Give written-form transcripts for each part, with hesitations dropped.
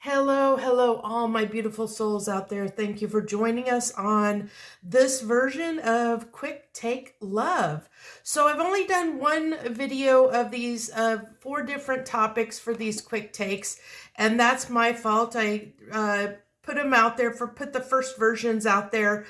Hello, hello, all my beautiful souls out there. Thank you for joining us on this version of Quick Take Love. So I've only done one video of these 4 different topics for these quick takes, and that's my fault. I put them out there put the first versions out there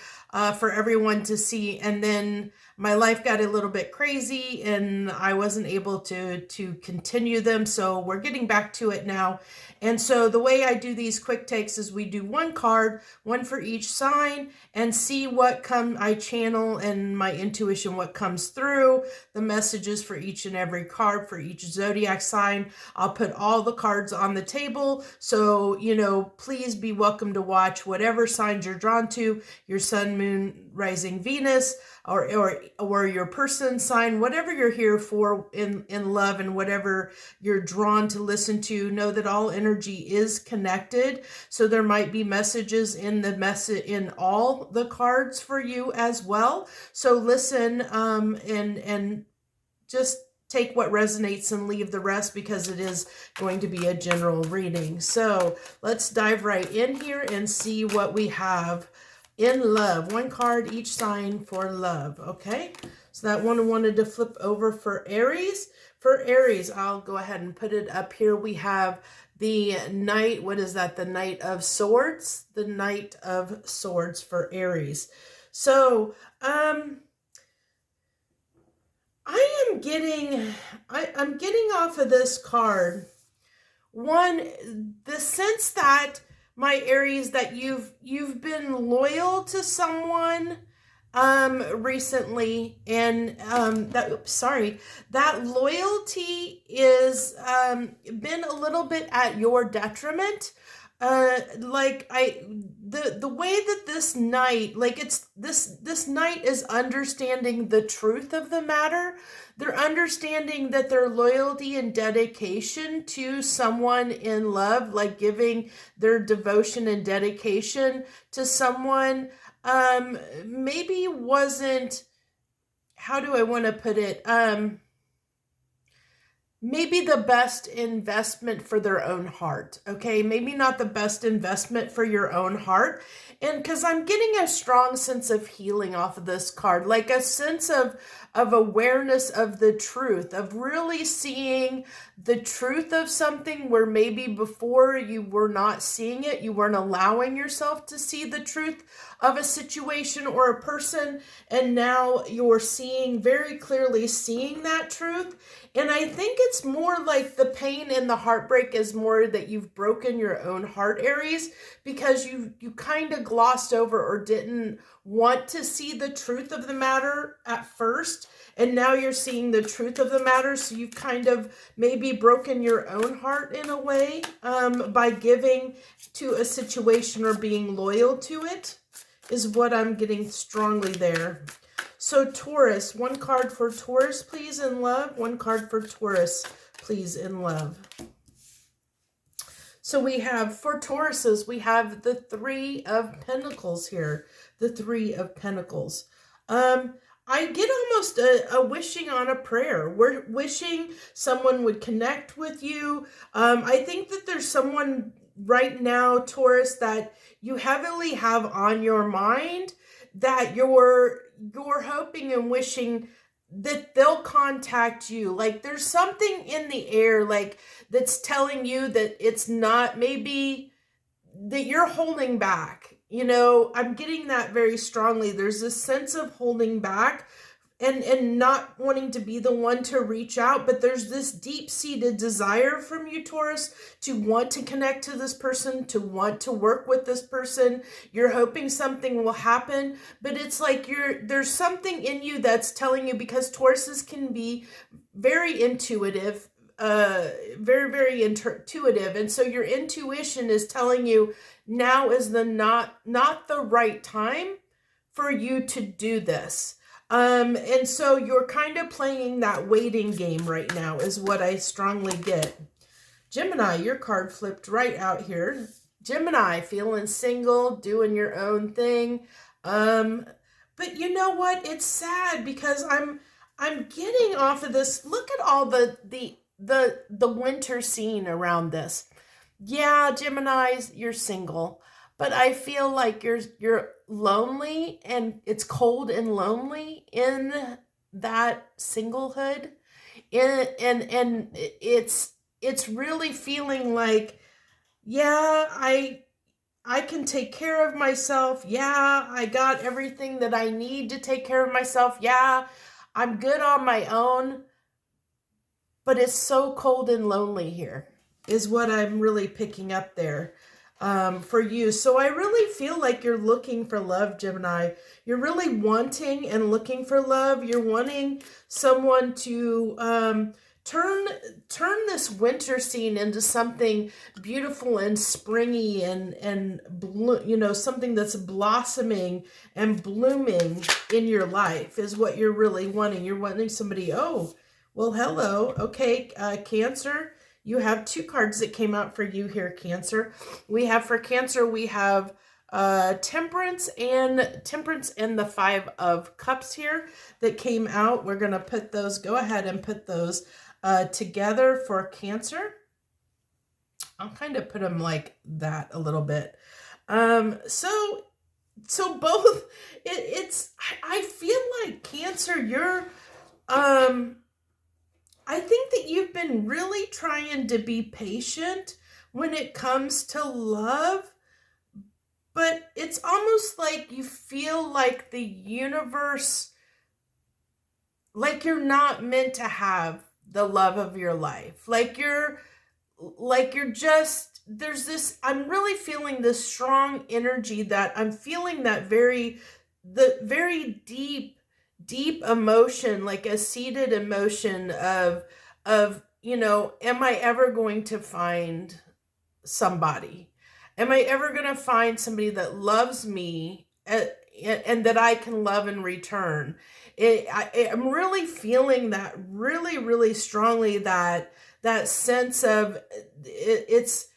for everyone to see, and then my life got a little bit crazy and I wasn't able to continue them. So we're getting back to it now. And so the way I do these quick takes is we do one card, one for each sign, and see what I channel and my intuition, what comes through, the messages for each and every card for each zodiac sign. I'll put all the cards on the table. So, please be welcome to watch whatever signs you're drawn to, your sun, moon, rising, Venus, or your person sign, whatever you're here for in love and whatever you're drawn to listen to. Know that all energy is connected. So there might be messages in all the cards for you as well. So listen and just take what resonates and leave the rest, because it is going to be a general reading. So let's dive right in here and see what we have in love. One card each sign for love. Okay, so that one I wanted to flip over for Aries. For Aries, I'll go ahead and put it up here. We have the Knight. What is that? The Knight of Swords. The Knight of Swords for Aries. So I'm getting off of this card the sense that, my Aries, that you've been loyal to someone recently, and that loyalty is been a little bit at your detriment. The way that this knight, this knight is understanding the truth of the matter. They're understanding that their loyalty and dedication to someone in love, like giving their devotion and dedication to someone, maybe wasn't, how do I want to put it? Maybe the best investment for their own heart. Okay, maybe not the best investment for your own heart. And because I'm getting a strong sense of healing off of this card, like a sense of awareness of the truth, of really seeing the truth of something where maybe before you were not seeing it, you weren't allowing yourself to see the truth of a situation or a person, and now you're very clearly seeing that truth. And I think it's more like the pain and the heartbreak is more that you've broken your own heart, Aries, because you kind of glossed over or didn't want to see the truth of the matter at first. And now you're seeing the truth of the matter. So you've kind of maybe broken your own heart in a way by giving to a situation or being loyal to it, is what I'm getting strongly there. So Taurus, one card for Taurus, please, in love. One card for Taurus, please, in love. So we have, for Tauruses, we have the Three of Pentacles here. The Three of Pentacles. I get almost a wishing on a prayer. We're wishing someone would connect with you. I think that there's someone right now, Taurus, that you heavily have on your mind, that you're hoping and wishing that they'll contact you. Like there's something in the air, like that's telling you that it's not, maybe that you're holding back. I'm getting that very strongly. There's this sense of holding back and not wanting to be the one to reach out, but there's this deep-seated desire from you, Taurus, to want to connect to this person, to want to work with this person. You're hoping something will happen, but it's like there's something in you that's telling you, because Tauruses can be very intuitive, very, very intuitive, and so your intuition is telling you now is not the right time for you to do this. And so you're kind of playing that waiting game right now, is what I strongly get. Gemini, your card flipped right out here. Gemini, feeling single, doing your own thing. But you know what? It's sad because I'm getting off of this. Look at all the winter scene around this. Yeah, Geminis, you're single, but I feel like you're lonely and it's cold and lonely in that singlehood. And it's really feeling like, yeah, I can take care of myself. Yeah, I got everything that I need to take care of myself. Yeah, I'm good on my own, but it's so cold and lonely here, is what I'm really picking up there for you. So I really feel like you're looking for love, Gemini. You're really wanting and looking for love. You're wanting someone to turn turn this winter scene into something beautiful and springy and something that's blossoming and blooming in your life is what you're really wanting. You're wanting somebody, oh, well, hello. Okay, Cancer, you have two cards that came out for you here, Cancer. We have for Cancer, we have Temperance and the Five of Cups here that came out. We're going to put those, go ahead and put those together for Cancer. I'll kind of put them like that a little bit. So both, I feel like Cancer, you're, I think that you've been really trying to be patient when it comes to love, but it's almost like you feel like the universe, like you're not meant to have the love of your life. Like you're just, there's this, I'm really feeling this strong energy that I'm feeling that the very deep emotion, like a seated emotion of, am I ever going to find somebody? Am I ever going to find somebody that loves me and that I can love in return? I'm really feeling that really, really strongly, that sense of it's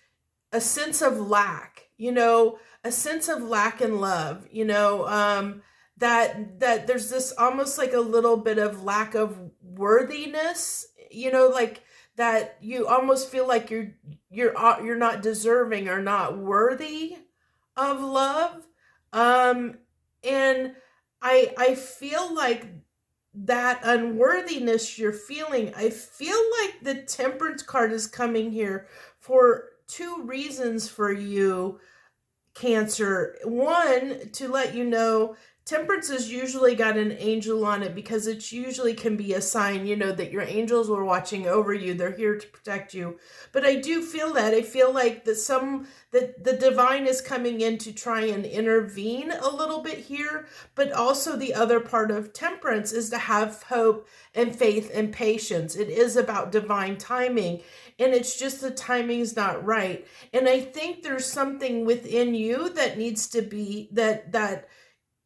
a sense of lack, a sense of lack in love, that there's this almost like a little bit of lack of worthiness, like that you almost feel like you're not deserving or not worthy of love. And I feel like that unworthiness you're feeling, I feel like the Temperance card is coming here for two reasons for you, Cancer. One, to let you know, Temperance has usually got an angel on it because it usually can be a sign, that your angels were watching over you. They're here to protect you. But I do feel that. I feel like that the divine is coming in to try and intervene a little bit here. But also the other part of Temperance is to have hope and faith and patience. It is about divine timing. And it's just the timing's not right. And I think there's something within you that needs to be, that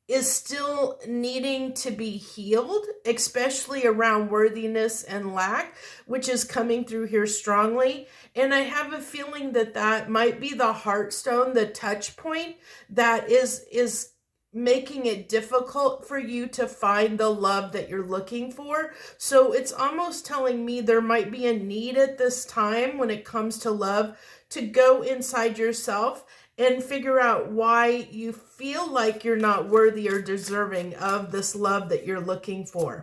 is still needing to be healed, especially around worthiness and lack, which is coming through here strongly. And I have a feeling that might be the heartstone, the touch point that is making it difficult for you to find the love that you're looking for. So it's almost telling me there might be a need at this time when it comes to love to go inside yourself and figure out why you feel like you're not worthy or deserving of this love that you're looking for.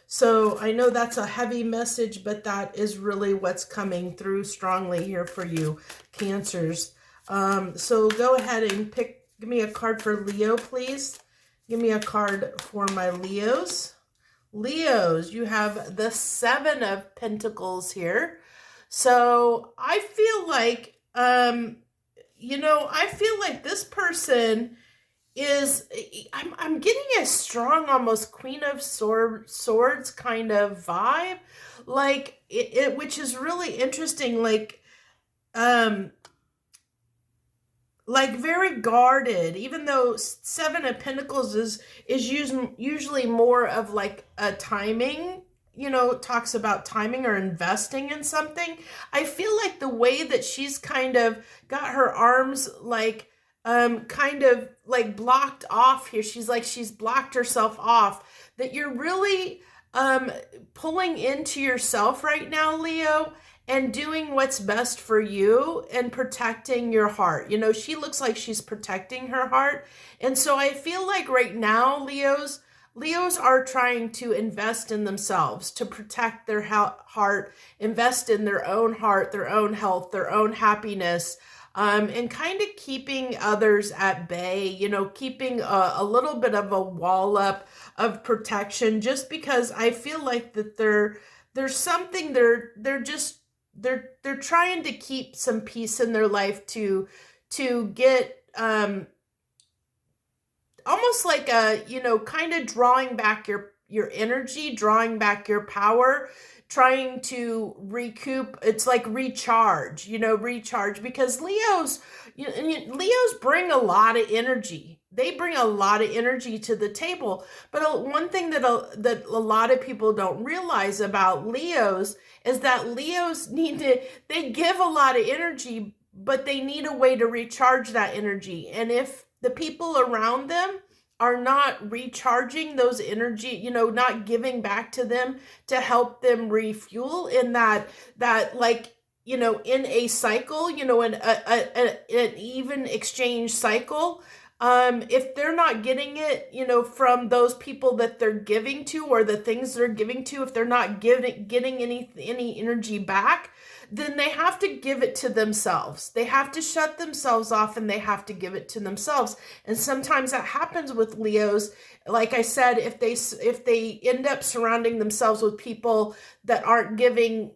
So I know that's a heavy message, but that is really what's coming through strongly here for you, Cancers. So go ahead and give me a card for Leo, please. Give me a card for my Leos. Leos, you have the Seven of Pentacles here. So I feel like, I feel like this person is, I'm getting a strong, almost Queen of Swords kind of vibe, like which is really interesting, like very guarded, even though Seven of Pentacles is usually more of like a timing, talks about timing or investing in something. I feel like the way that she's kind of got her arms like kind of like blocked off here, she's blocked herself off, that you're really pulling into yourself right now, Leo, and doing what's best for you and protecting your heart. You know, she looks like she's protecting her heart. And so I feel like right now, Leos are trying to invest in themselves, to protect their heart, invest in their own heart, their own health, their own happiness, and kind of keeping others at bay, you know, keeping a little bit of a wall up of protection, just because I feel like that there's something they're trying to keep some peace in their life to get almost like a, you know, kind of drawing back your energy, drawing back your power, trying to recoup. It's like recharge, you know, recharge, because Leos bring a lot of energy. They bring a lot of energy to the table. But one thing that a lot of people don't realize about Leos is that Leos they give a lot of energy, but they need a way to recharge that energy. And if the people around them are not recharging those energy, you know, not giving back to them to help them refuel in that like, you know, in a cycle, you know, in an even exchange cycle, if they're not getting it, you know, from those people that they're giving to, or the things they're giving to, if they're not getting any energy back, then they have to give it to themselves. They have to shut themselves off, and they have to give it to themselves. And sometimes that happens with Leos. Like I said, if they end up surrounding themselves with people that aren't giving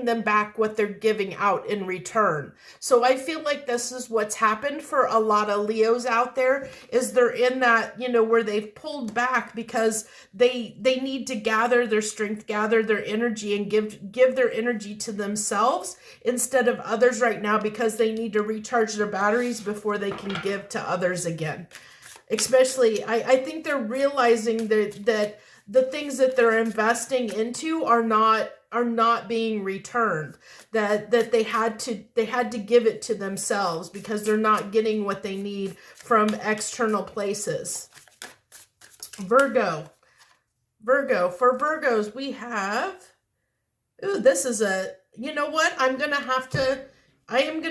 them back what they're giving out in return. So I feel like this is what's happened for a lot of Leos out there, is they're in that, you know, where they've pulled back because they need to gather their strength, gather their energy, and give their energy to themselves instead of others right now, because they need to recharge their batteries before they can give to others again. Especially, I think they're realizing that the things that they're investing into are not being returned, that they had to give it to themselves because they're not getting what they need from external places. Virgo, for Virgos, we have, this is you know what, I am going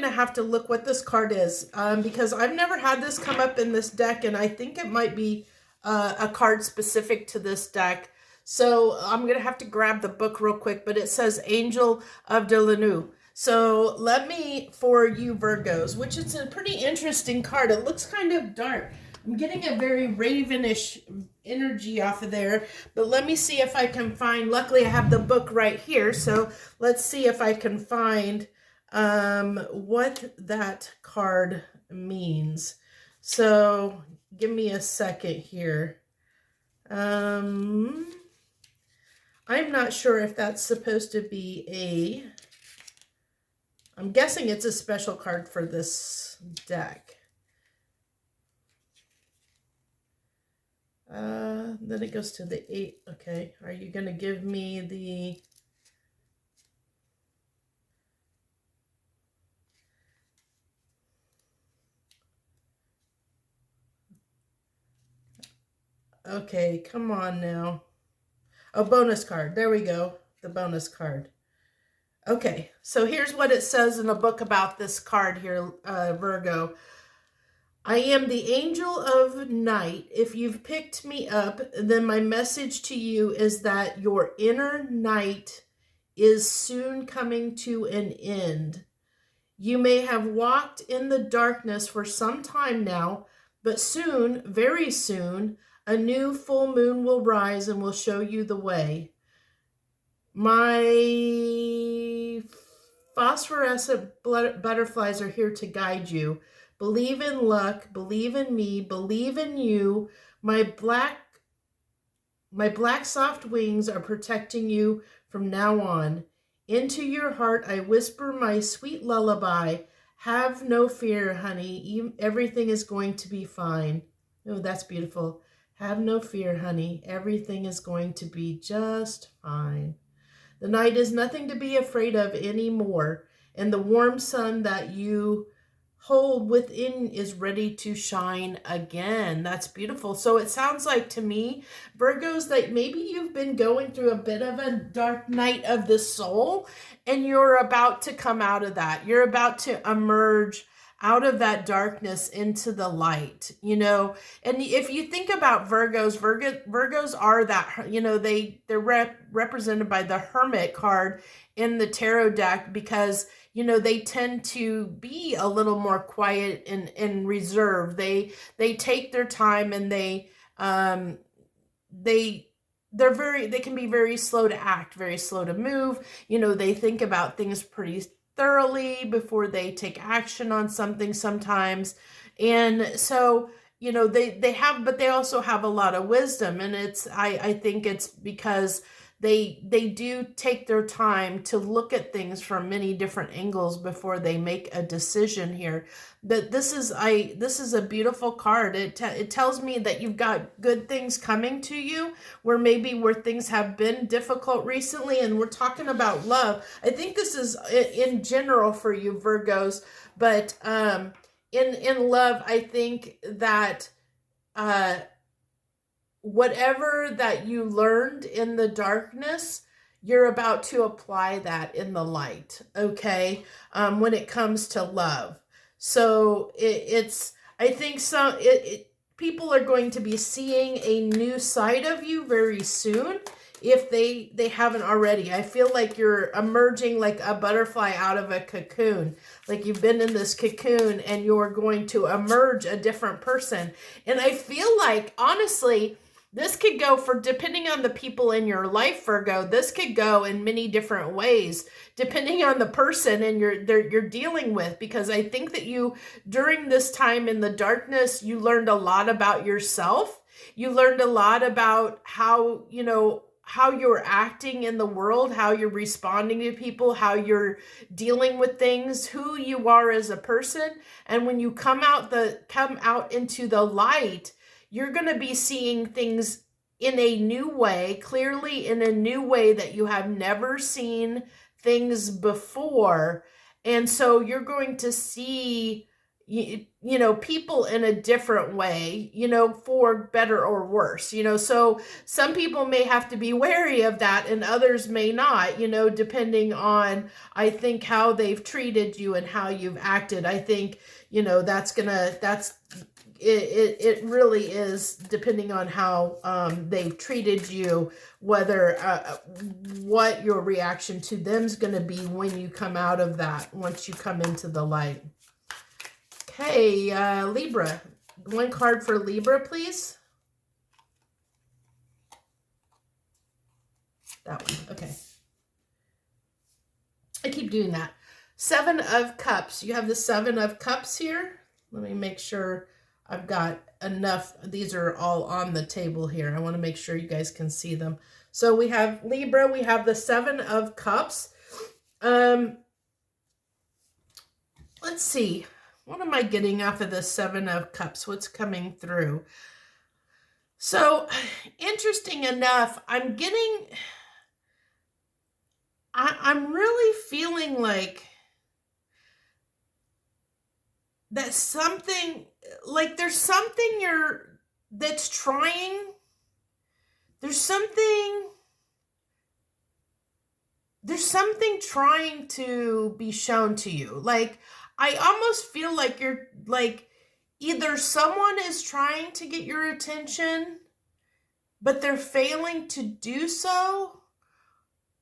to have to look what this card is, because I've never had this come up in this deck, and I think it might be a card specific to this deck. So I'm going to have to grab the book real quick, but it says Angel of Delanu. So let me, for you Virgos, which is a pretty interesting card. It looks kind of dark. I'm getting a very ravenish energy off of there, but let me see if I can find, luckily I have the book right here, so let's see if I can find what that card means. So give me a second here. I'm not sure if that's supposed to be I'm guessing it's a special card for this deck. Then it goes to the 8. Okay, are you going to give me the... Okay, come on now. Oh, bonus card. There we go. The bonus card. Okay, so here's what it says in a book about this card here, Virgo. I am the angel of night. If you've picked me up, then my message to you is that your inner night is soon coming to an end. You may have walked in the darkness for some time now, but soon, very soon, a new full moon will rise and will show you the way. My phosphorescent butterflies are here to guide you. Believe in luck, believe in me, believe in you. My black soft wings are protecting you from now on. Into your heart I whisper my sweet lullaby. Have no fear, honey. Everything is going to be fine. Oh, that's beautiful. Have no fear, honey. Everything is going to be just fine. The night is nothing to be afraid of anymore, and the warm sun that you hold within is ready to shine again. That's beautiful. So it sounds like to me, Virgos, that maybe you've been going through a bit of a dark night of the soul, and you're about to come out of that. You're about to emerge out of that darkness into the light, you know. And if you think about Virgos are that, you know, they're represented by the Hermit card in the tarot deck, because you know they tend to be a little more quiet and reserved. They take their time, and they they can be very slow to act, very slow to move. You know, they think about things pretty thoroughly before they take action on something sometimes. And so, you know, they have, but they also have a lot of wisdom. And I think it's because they do take their time to look at things from many different angles before they make a decision here. But this is a beautiful card. It tells me that you've got good things coming to you, where things have been difficult recently, and we're talking about love. I think this is in general for you, Virgos, but in love, I think that whatever that you learned in the darkness, you're about to apply that in the light, okay? When it comes to love. So I think people are going to be seeing a new side of you very soon, if they haven't already. I feel like you're emerging like a butterfly out of a cocoon. Like you've been in this cocoon and you're going to emerge a different person. And I feel like, honestly, this could go for, depending on the people in your life, Virgo, this could go in many different ways, depending on the person and you're dealing with. Because I think that you, during this time in the darkness, you learned a lot about yourself. You learned a lot about how, you know, how you're acting in the world, how you're responding to people, how you're dealing with things, who you are as a person. And when you come out into the light, you're going to be seeing things in a new way, clearly in a new way that you have never seen things before. And so you're going to see, you know, people in a different way, you know, for better or worse, you know. So some people may have to be wary of that, and others may not, you know, depending on, I think, how they've treated you and how you've acted. I think, you know, it really is depending on how they've treated you, whether what your reaction to them is going to be when you come out of that, once you come into the light. Okay, Libra. One card for Libra, please. That one. Okay. I keep doing that. Seven of Cups. You have the Seven of Cups here. Let me make sure I've got enough. These are all on the table here. I want to make sure you guys can see them. So we have Libra. We have the Seven of Cups. Let's see. What am I getting off of the Seven of Cups? What's coming through? So, interesting enough, I'm really feeling like that something, like there's something there's something trying to be shown to you. Like, I almost feel like you're like, either someone is trying to get your attention, but they're failing to do so,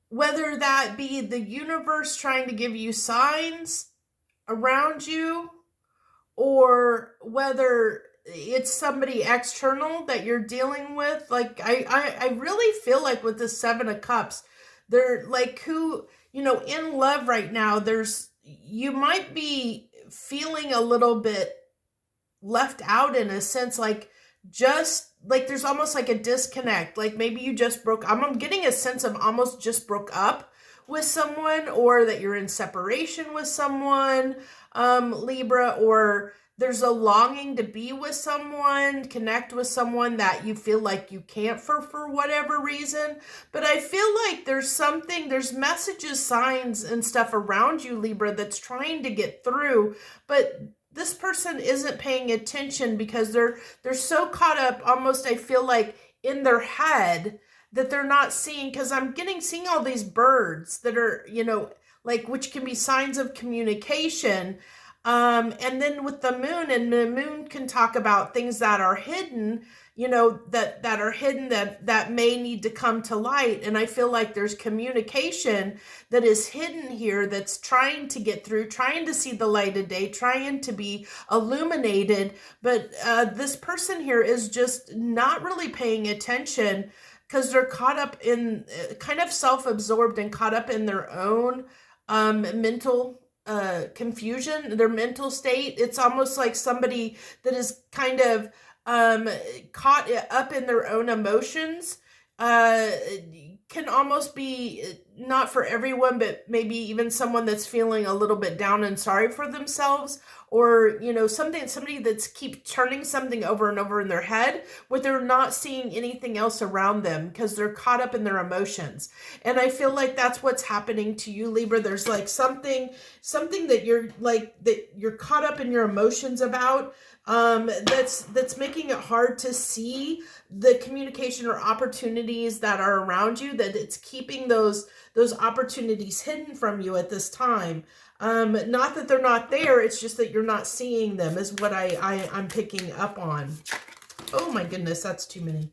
whether that be the universe trying to give you signs around you, or whether it's somebody external that you're dealing with. Like, I really feel like with the Seven of Cups, they're like, who, you know, in love right now, you might be feeling a little bit left out, in a sense, like, just like there's almost like a disconnect. Like maybe you just I'm getting a sense of almost just broke up with someone, or that you're in separation with someone, Libra, or there's a longing to be with someone, connect with someone that you feel like you can't for whatever reason. But I feel like there's messages, signs, and stuff around you, Libra, that's trying to get through. But this person isn't paying attention because they're so caught up, almost I feel like in their head, that they're not seeing, because I'm seeing all these birds that are, like, which can be signs of communication. And then with the moon, and the moon can talk about things that are hidden, that are hidden, that may need to come to light. And I feel like there's communication that is hidden here, that's trying to get through, trying to see the light of day, trying to be illuminated. But this person here is just not really paying attention, because they're caught up in, kind of self-absorbed and caught up in their own mental confusion, their mental state. It's almost like somebody that is kind of caught up in their own emotions. Can almost be, not for everyone, but maybe even someone that's feeling a little bit down and sorry for themselves, or somebody that's keep turning something over and over in their head, where they're not seeing anything else around them because they're caught up in their emotions. And I feel like that's what's happening to you, Libra. There's like something that you're caught up in your emotions about, that's making it hard to see the communication or opportunities that are around you, that it's keeping those opportunities hidden from you at this time. Not that they're not there, it's just that you're not seeing them, is what I'm picking up on. Oh my goodness, that's too many.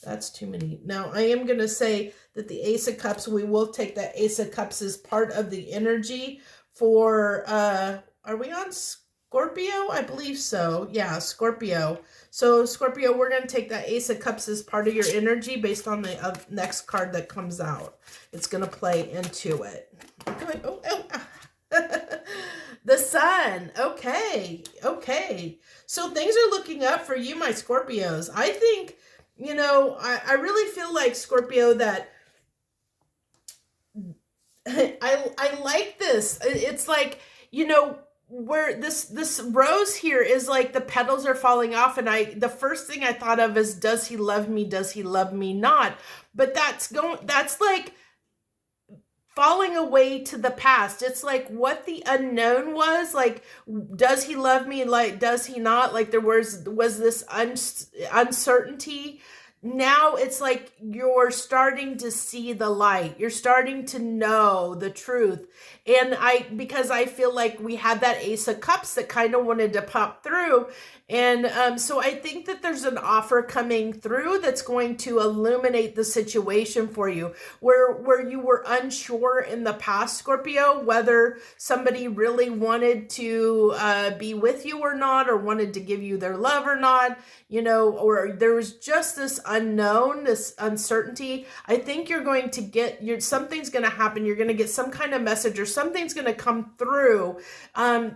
That's too many. Now, I am going to say that the Ace of Cups, we will take that Ace of Cups as part of the energy for, are we on Scorpio? I believe so. Yeah, Scorpio. So Scorpio, we're going to take that Ace of Cups as part of your energy based on the next card that comes out. It's going to play into it. The Sun. Okay. So things are looking up for you, my Scorpios. I think, I really feel like, Scorpio, that I like this. It's like, where this rose here is like the petals are falling off, and the first thing I thought of is, does he love me? Does he love me not? But that's like falling away to the past. It's like what the unknown was, like, does he love me? Like, does he not? Like, there was this uncertainty. Now it's like you're starting to see the light. You're starting to know the truth. And because I feel like we had that Ace of Cups that kind of wanted to pop through. And so I think that there's an offer coming through that's going to illuminate the situation for you, where you were unsure in the past, Scorpio, whether somebody really wanted to be with you or not, or wanted to give you their love or not, or there was just this unknown, this uncertainty. I think you're going to get something's going to happen. You're going to get some kind of message, or something's going to come through.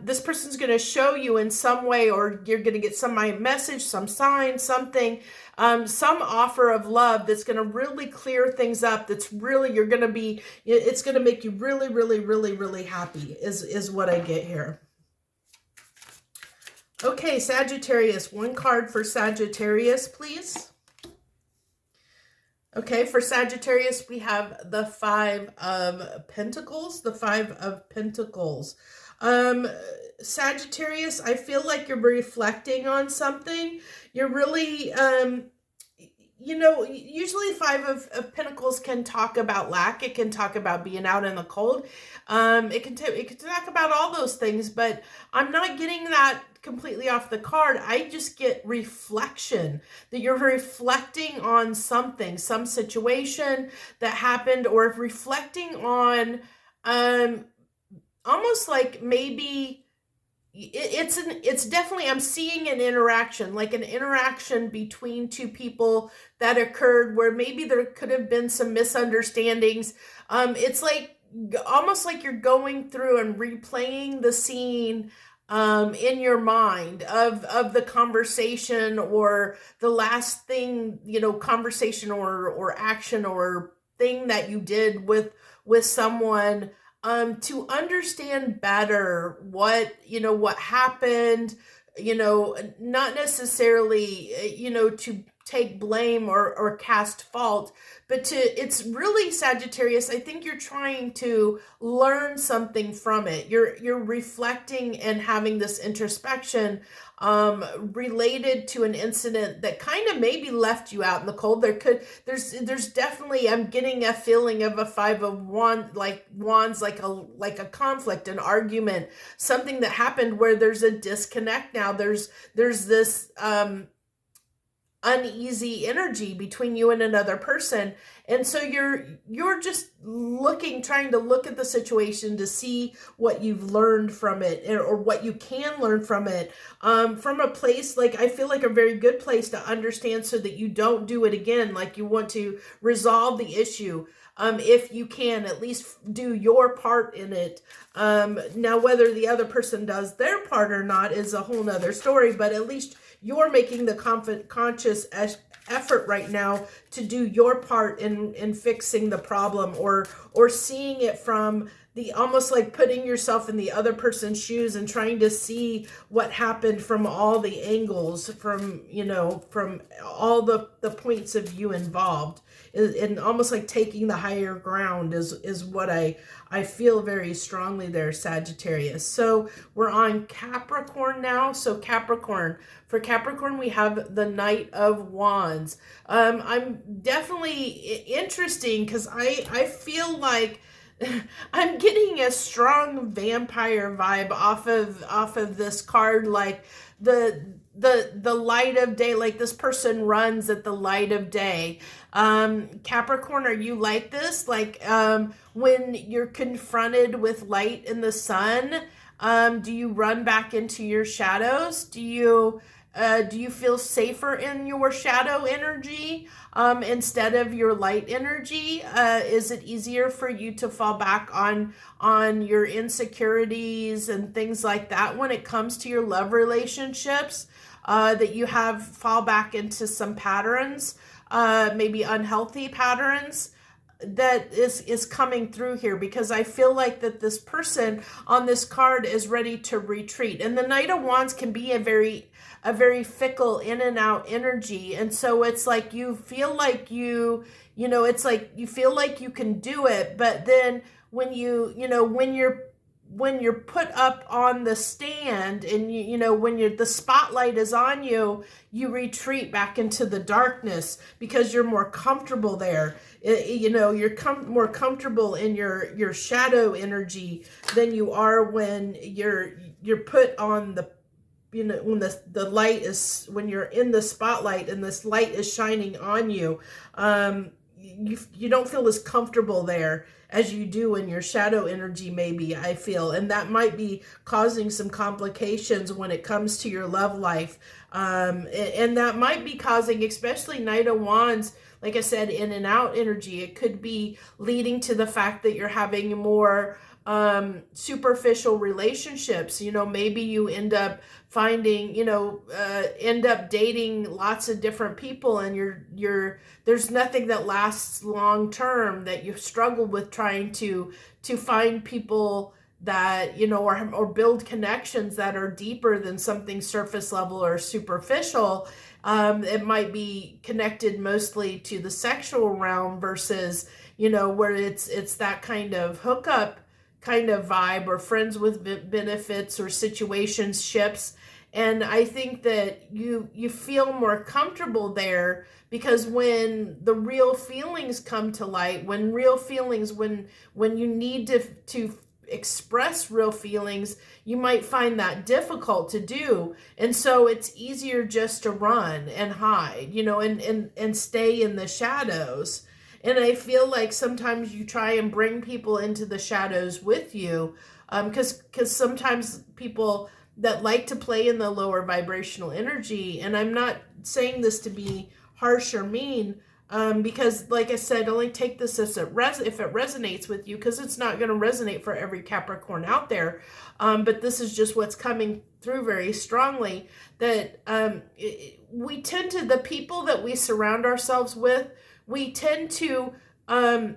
This person's going to show you in some way, or you're going to get some message, some sign, something, some offer of love that's going to really clear things up. That's really, it's going to make you really, really, really, really happy is what I get here. Okay, Sagittarius, one card for Sagittarius, please. Okay, for Sagittarius, we have the Five of Pentacles, the Five of Pentacles. Sagittarius, I feel like you're reflecting on something. You're really, usually Five of Pentacles can talk about lack. It can talk about being out in the cold. It can talk about all those things, but I'm not getting that completely off the card. I just get reflection, that you're reflecting on something, some situation that happened, or reflecting on, almost like maybe it's definitely, I'm seeing an interaction, like an interaction between two people that occurred where maybe there could have been some misunderstandings. It's like almost like you're going through and replaying the scene in your mind of the conversation, or the last thing, conversation or action or thing that you did with someone, to understand better what happened, not necessarily, take blame or cast fault, but it's really, Sagittarius, I think you're trying to learn something from it. You're reflecting and having this introspection related to an incident that kind of maybe left you out in the cold. There's definitely, I'm getting a feeling of a five of wands, like a conflict, an argument, something that happened where there's a disconnect now. There's this uneasy energy between you and another person, and so you're just trying to look at the situation to see what you've learned from it, or what you can learn from it, from a place, like, I feel like a very good place to understand, so that you don't do it again. Like, you want to resolve the issue, if you can at least do your part in it. Now, whether the other person does their part or not is a whole nother story, but at least you're making the conscious effort right now to do your part in fixing the problem, or seeing it from the, almost like putting yourself in the other person's shoes and trying to see what happened from all the angles, from all the points of view involved, and almost like taking the higher ground is what I feel very strongly there, Sagittarius. So we're on Capricorn now. So for Capricorn, we have the Knight of Wands. I'm definitely interesting, because I feel like I'm getting a strong vampire vibe off of this card, like the light of day, like this person runs at the light of day. Capricorn, are you like this? Like, when you're confronted with light in the sun, do you run back into your shadows? Do you feel safer in your shadow energy, instead of your light energy? Is it easier for you to fall back on your insecurities and things like that when it comes to your love relationships? That you fall back into some patterns, maybe unhealthy patterns, that is coming through here, because I feel like that this person on this card is ready to retreat. And the Knight of Wands can be a very fickle, in and out energy, and so it's like you feel like it's like you feel like you can do it, but then when when you're put up on the stand, and when the spotlight is on you, you retreat back into the darkness, because you're more comfortable there. You're more comfortable in your shadow energy than you are when you're put on the, when the light is, when you're in the spotlight and this light is shining on you. You don't feel as comfortable there as you do in your shadow energy, maybe, I feel. And that might be causing some complications when it comes to your love life. And that might be causing, especially Knight of Wands, like I said, in and out energy. It could be leading to the fact that you're having more superficial relationships. Maybe you end up finding, end up dating lots of different people, and there's nothing that lasts long term, that you struggle with trying to find people that, or build connections that are deeper than something surface level or superficial. It might be connected mostly to the sexual realm versus, where it's that kind of hookup kind of vibe, or friends with benefits, or situationships. And I think that you feel more comfortable there, because when the real feelings come to light, when you need to express real feelings, you might find that difficult to do. And so it's easier just to run and hide, and stay in the shadows. And I feel like sometimes you try and bring people into the shadows with you, because sometimes people that like to play in the lower vibrational energy, and I'm not saying this to be harsh or mean, because, like I said, only take this as if it resonates with you, because it's not going to resonate for every Capricorn out there. But this is just what's coming through very strongly, that we tend to, the people that we surround ourselves with, we tend to end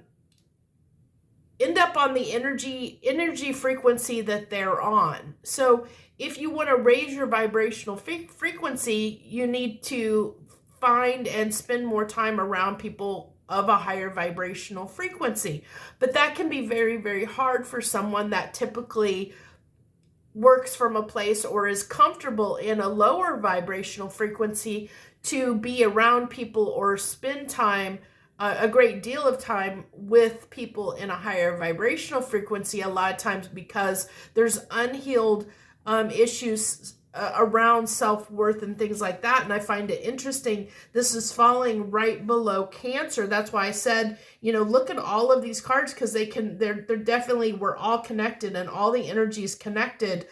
up on the energy frequency that they're on. So if you want to raise your vibrational frequency, you need to find and spend more time around people of a higher vibrational frequency. But that can be very, very hard for someone that typically works from a place or is comfortable in a lower vibrational frequency to be around people or spend time, a great deal of time with people in a higher vibrational frequency, a lot of times because there's unhealed issues around self-worth and things like that. And I find it interesting, this is falling right below Cancer. That's why I said, look at all of these cards, because they're definitely, we're all connected, and all the energy is connected,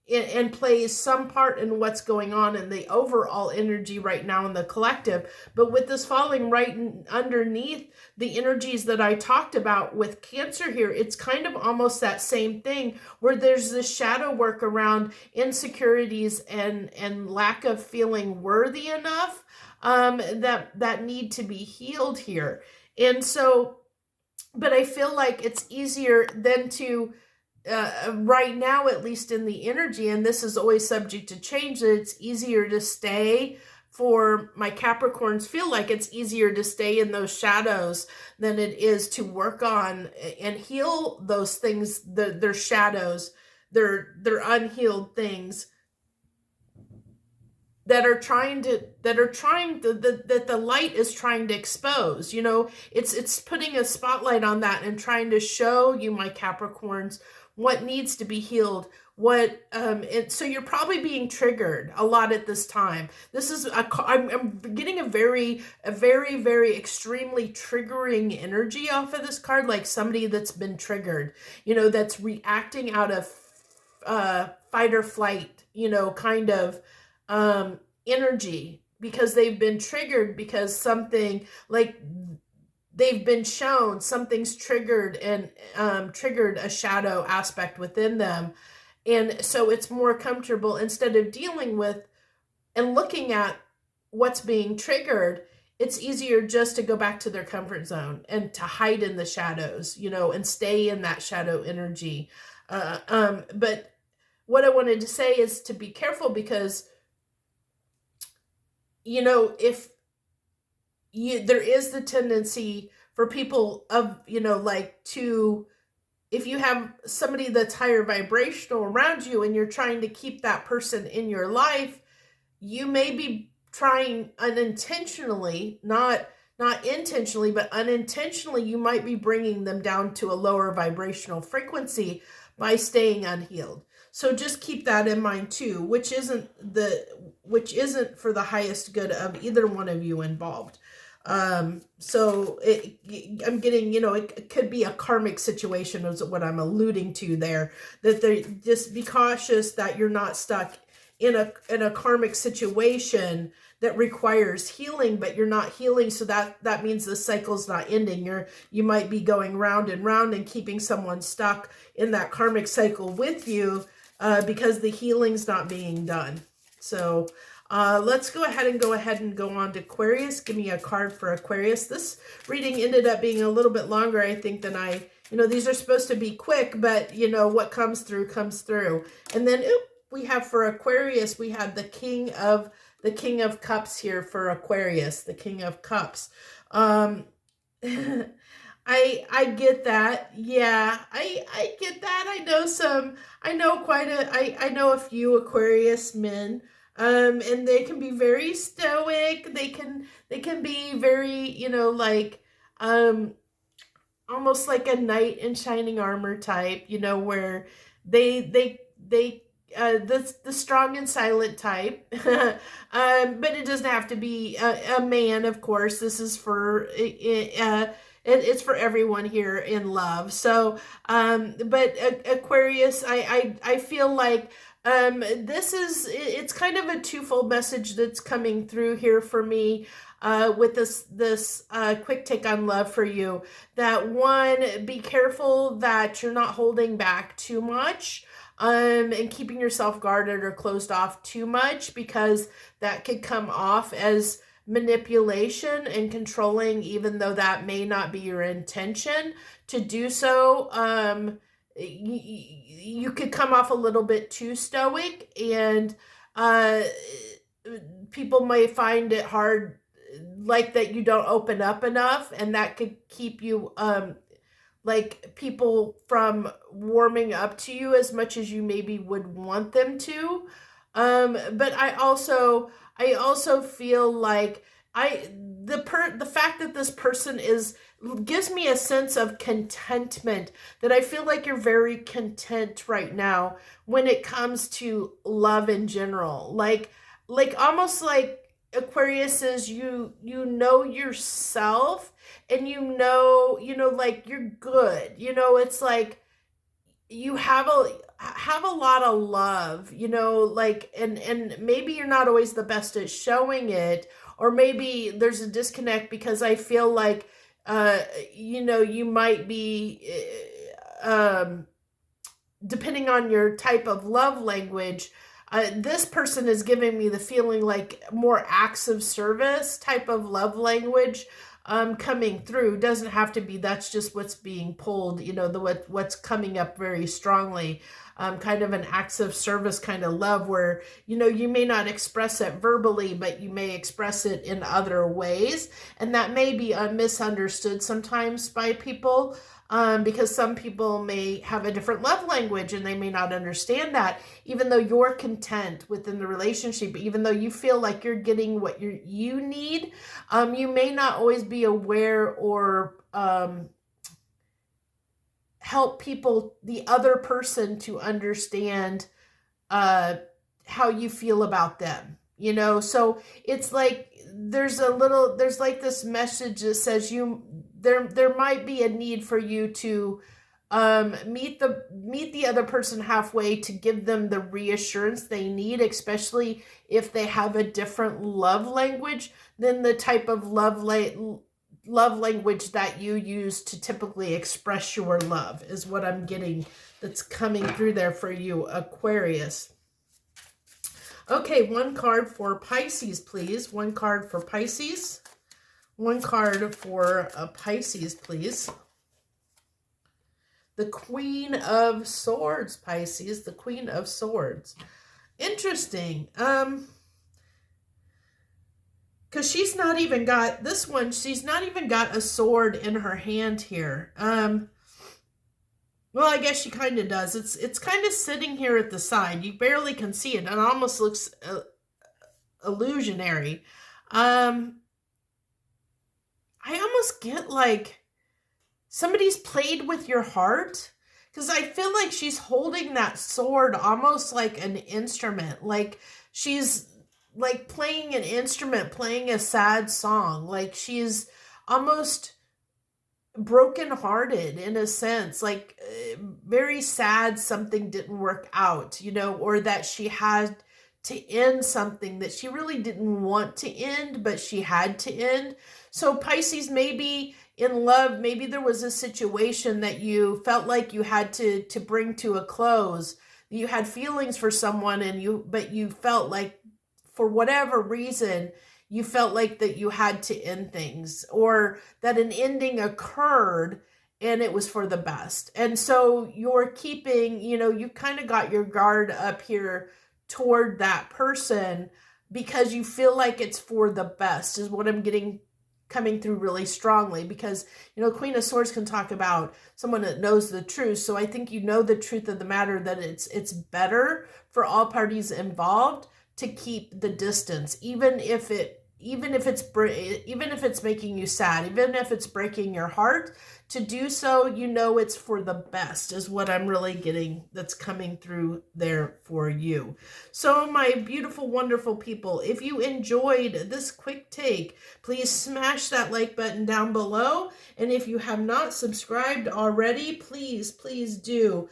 and plays some part in what's going on in the overall energy right now in the collective. But with this falling right underneath the energies that I talked about with Cancer here, it's kind of almost that same thing, where there's this shadow work around insecurities and lack of feeling worthy enough, that need to be healed here. And so, but I feel like it's easier than to, right now, at least in the energy, and this is always subject to change, that it's easier to stay, for my Capricorns, feel like it's easier to stay in those shadows than it is to work on and heal those things, their shadows, their unhealed things that the light is trying to expose. It's putting a spotlight on that and trying to show you, my Capricorns, what needs to be healed. So you're probably being triggered a lot at this time. This is I'm getting a very, very extremely triggering energy off of this card, like somebody that's been triggered, that's reacting out of fight or flight, kind of energy, because they've been triggered, because something, like, they've been shown something's triggered, and triggered a shadow aspect within them. And so it's more comfortable, instead of dealing with and looking at what's being triggered, it's easier just to go back to their comfort zone and to hide in the shadows, and stay in that shadow energy. But what I wanted to say is to be careful, because if there is the tendency for people of, if you have somebody that's higher vibrational around you and you're trying to keep that person in your life, you may be trying unintentionally, not intentionally, but unintentionally, you might be bringing them down to a lower vibrational frequency by staying unhealed. So just keep that in mind too, which isn't for the highest good of either one of you involved. So I'm getting, it could be a karmic situation is what I'm alluding to there, that they just be cautious that you're not stuck in a karmic situation that requires healing, but you're not healing. So that means the cycle's not ending. You might be going round and round and keeping someone stuck in that karmic cycle with you, because the healing's not being done. So, let's go ahead and go on to Aquarius. Give me a card for Aquarius. This reading ended up being a little bit longer, I think, than these are supposed to be quick, but what comes through comes through. And then we have for Aquarius, we have the King of Cups here for Aquarius, the King of Cups. I get that. Yeah, I get that. I know a few Aquarius men. And they can be very stoic. They can be very, almost like a knight in shining armor type, where the strong and silent type. But it doesn't have to be a man, of course. This is for it's for everyone here in love. So, but Aquarius, I feel like it's kind of a twofold message that's coming through here for me, with this quick take on love for you. That one, be careful that you're not holding back too much, and keeping yourself guarded or closed off too much, because that could come off as manipulation and controlling, even though that may not be your intention to do so. You could come off a little bit too stoic, and people may find it hard, like that you don't open up enough, and that could keep you like people from warming up to you as much as you maybe would want them to. But I also feel like the fact that this person is gives me a sense of contentment, that I feel like you're very content right now when it comes to love in general. Like almost like Aquarius is, you know yourself, and like you're good. It's like you have a lot of love, like, and maybe you're not always the best at showing it, or maybe there's a disconnect because I feel like you might be depending on your type of love language. This person is giving me the feeling like more acts of service type of love language coming through. Doesn't have to be, that's just what's being pulled, what's coming up very strongly. Kind of an acts of service kind of love where, you may not express it verbally, but you may express it in other ways. And that may be misunderstood sometimes by people. Because some people may have a different love language and they may not understand that, even though you're content within the relationship, even though you feel like you're getting what you need, you may not always be aware or help people, the other person, to understand how you feel about them. So it's like there's like this message that says there might be a need for you to meet the other person halfway, to give them the reassurance they need, especially if they have a different love language than the type of love language that you use to typically express your love, is what I'm getting that's coming through there for you, Aquarius. Okay, one card for Pisces, please. One card for Pisces. One card for Pisces, please. The Queen of Swords, Pisces. The Queen of Swords. Interesting. Because she's not even got this one. She's not even got a sword in her hand here. Well, I guess she kind of does. It's kind of sitting here at the side. You barely can see it. It almost looks illusionary. I almost get like somebody's played with your heart, because I feel like she's holding that sword almost like an instrument. Like she's like playing an instrument, playing a sad song. Like she's almost brokenhearted in a sense, like very sad something didn't work out, or that she had to end something that she really didn't want to end, but she had to end. So Pisces, maybe in love, maybe there was a situation that you felt like you had to bring to a close. You had feelings for someone, but you felt like for whatever reason, you felt like that you had to end things, or that an ending occurred and it was for the best. And so you're keeping, you kind of got your guard up here toward that person because you feel like it's for the best, is what I'm getting coming through really strongly. Because, Queen of Swords can talk about someone that knows the truth. So I think the truth of the matter, that it's better for all parties involved to keep the distance, even if it's making you sad, even if it's breaking your heart. To do so, it's for the best, is what I'm really getting that's coming through there for you. So my beautiful, wonderful people, if you enjoyed this quick take, please smash that like button down below. And if you have not subscribed already, please do.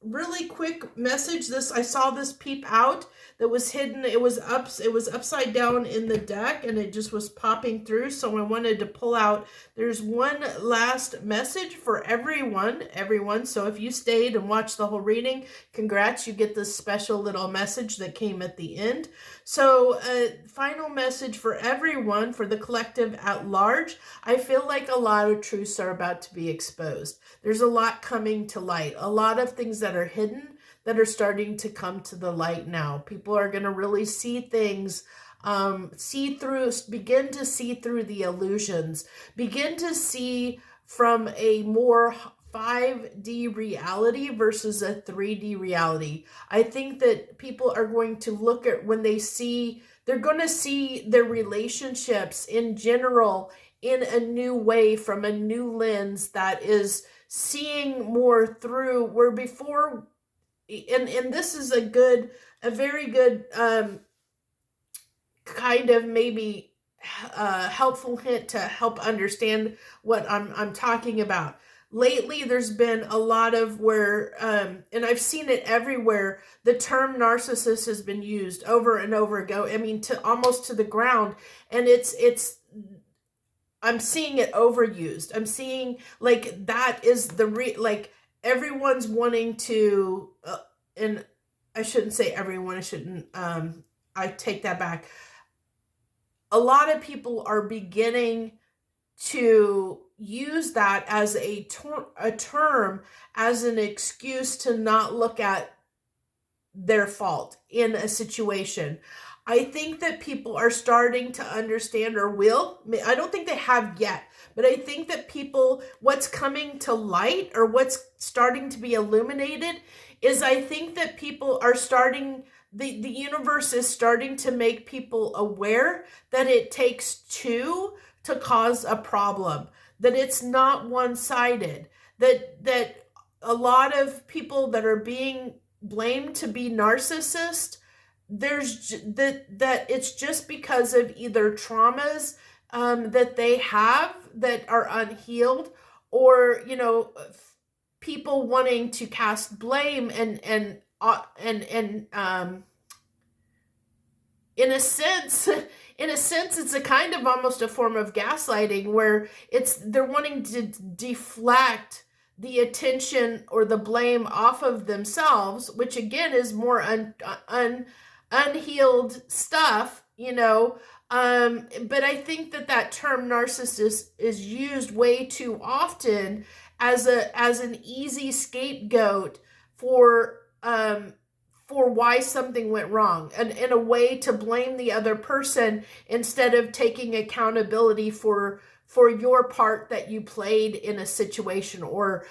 Really quick message. I saw this peep out that was hidden. It was upside down in the deck, and it just was popping through. So I wanted to pull out. There's one last message for everyone. So if you stayed and watched the whole reading, congrats, you get this special little message that came at the end. So final message for everyone, for the collective at large. I feel like a lot of truths are about to be exposed. There's a lot coming to light, a lot of things that are hidden that are starting to come to the light now. People are going to really see things, begin to see through the illusions, begin to see from a more 5D reality versus a 3D reality. I think that people are going to look at when they're going to see their relationships in general in a new way, from a new lens that is seeing more through where before, and this is a very good kind of maybe helpful hint to help understand what I'm talking about. Lately, there's been a lot of where, and I've seen it everywhere, the term narcissist has been used over and over ago. I mean, to almost to the ground. And I'm seeing it overused. I'm seeing like that is like everyone's wanting to, and I shouldn't say everyone, I take that back. A lot of people are beginning to use that as a term, as an excuse to not look at their fault in a situation. I think that people are starting to understand, or will. I don't think they have yet, but I think that what's coming to light, or what's starting to be illuminated, is I think that people are starting, the universe is starting to make people aware that it takes two to cause a problem, that it's not one-sided, that a lot of people that are being blamed to be narcissist, that it's just because of either traumas that they have that are unhealed, or people wanting to cast blame, and in a sense, it's a kind of almost a form of gaslighting, where they're wanting to deflect the attention or the blame off of themselves, which again is more unhealed stuff, but I think that term narcissist is used way too often as an easy scapegoat for why something went wrong, and in a way to blame the other person instead of taking accountability for your part that you played in a situation, or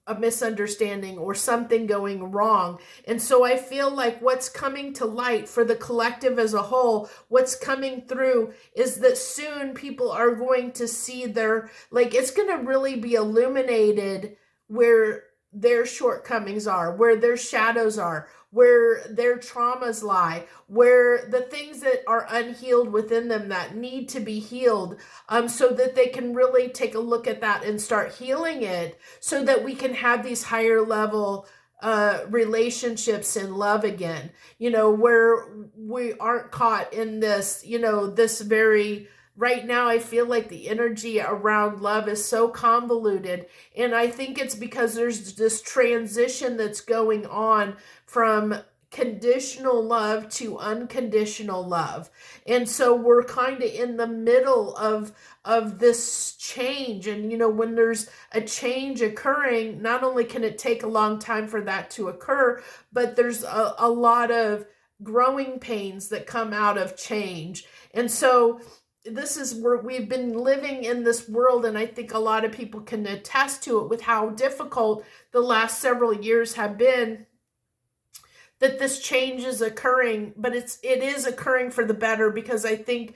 a misunderstanding, or something going wrong. And so I feel like what's coming to light for the collective as a whole, what's coming through, is that soon people are going to see it's going to really be illuminated where their shortcomings are, where their shadows are, where their traumas lie, where the things that are unhealed within them that need to be healed, so that they can really take a look at that and start healing it, so that we can have these higher level relationships in love again, where we aren't caught in this, this very. Right now, I feel like the energy around love is so convoluted, and I think it's because there's this transition that's going on from conditional love to unconditional love. And so we're kind of in the middle of this change. And, when there's a change occurring, not only can it take a long time for that to occur, but there's a lot of growing pains that come out of change. And so this is where we've been living in this world, and I think a lot of people can attest to it, with how difficult the last several years have been, that this change is occurring, but it is occurring for the better, because I think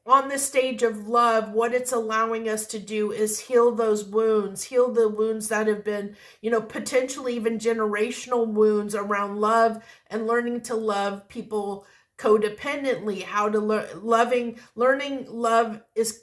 on this stage of love, what it's allowing us to do is heal those wounds, heal the wounds that have been, potentially even generational wounds around love, and learning to love people codependently, how to learning love is,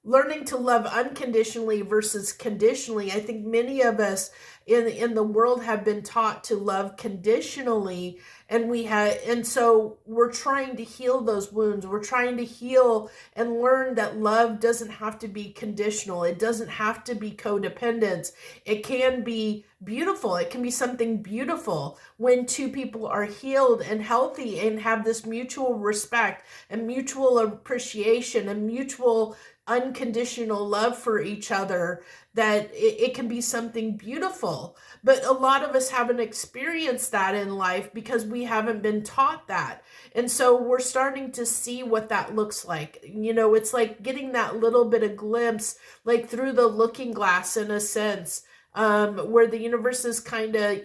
learning to love unconditionally versus conditionally. I think many of us in the world have been taught to love conditionally, and so we're trying to heal those wounds. We're trying to heal and learn that love doesn't have to be conditional. It doesn't have to be codependence. It can be beautiful. It can be something beautiful when two people are healed and healthy and have this mutual respect and mutual appreciation and mutual unconditional love for each other, that it can be something beautiful. But a lot of us haven't experienced that in life because we haven't been taught that. And so we're starting to see what that looks like. It's like getting that little bit of glimpse, like through the looking glass in a sense, where the universe is kind of,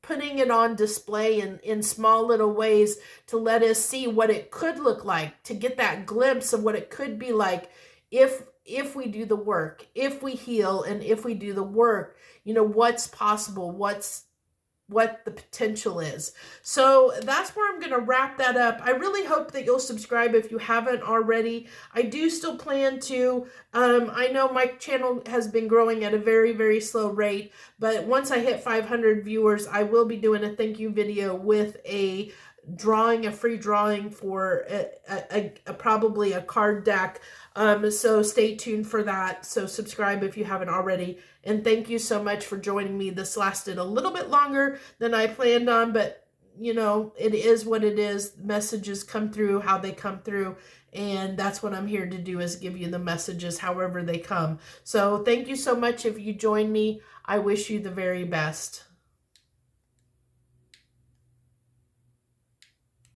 putting it on display in small little ways to let us see what it could look like, to get that glimpse of what it could be like if we do the work, if we heal, and if we do the work, what's possible, what the potential is. So that's where I'm going to wrap that up. I really hope that you'll subscribe if you haven't already. I do still plan to. I know my channel has been growing at a very, very slow rate, but once I hit 500 viewers, I will be doing a thank you video with a free drawing for probably a card deck. So stay tuned for that. So subscribe if you haven't already. And thank you so much for joining me. This lasted a little bit longer than I planned on, but it is what it is. Messages come through how they come through. And that's what I'm here to do, is give you the messages however they come. So thank you so much if you join me. I wish you the very best.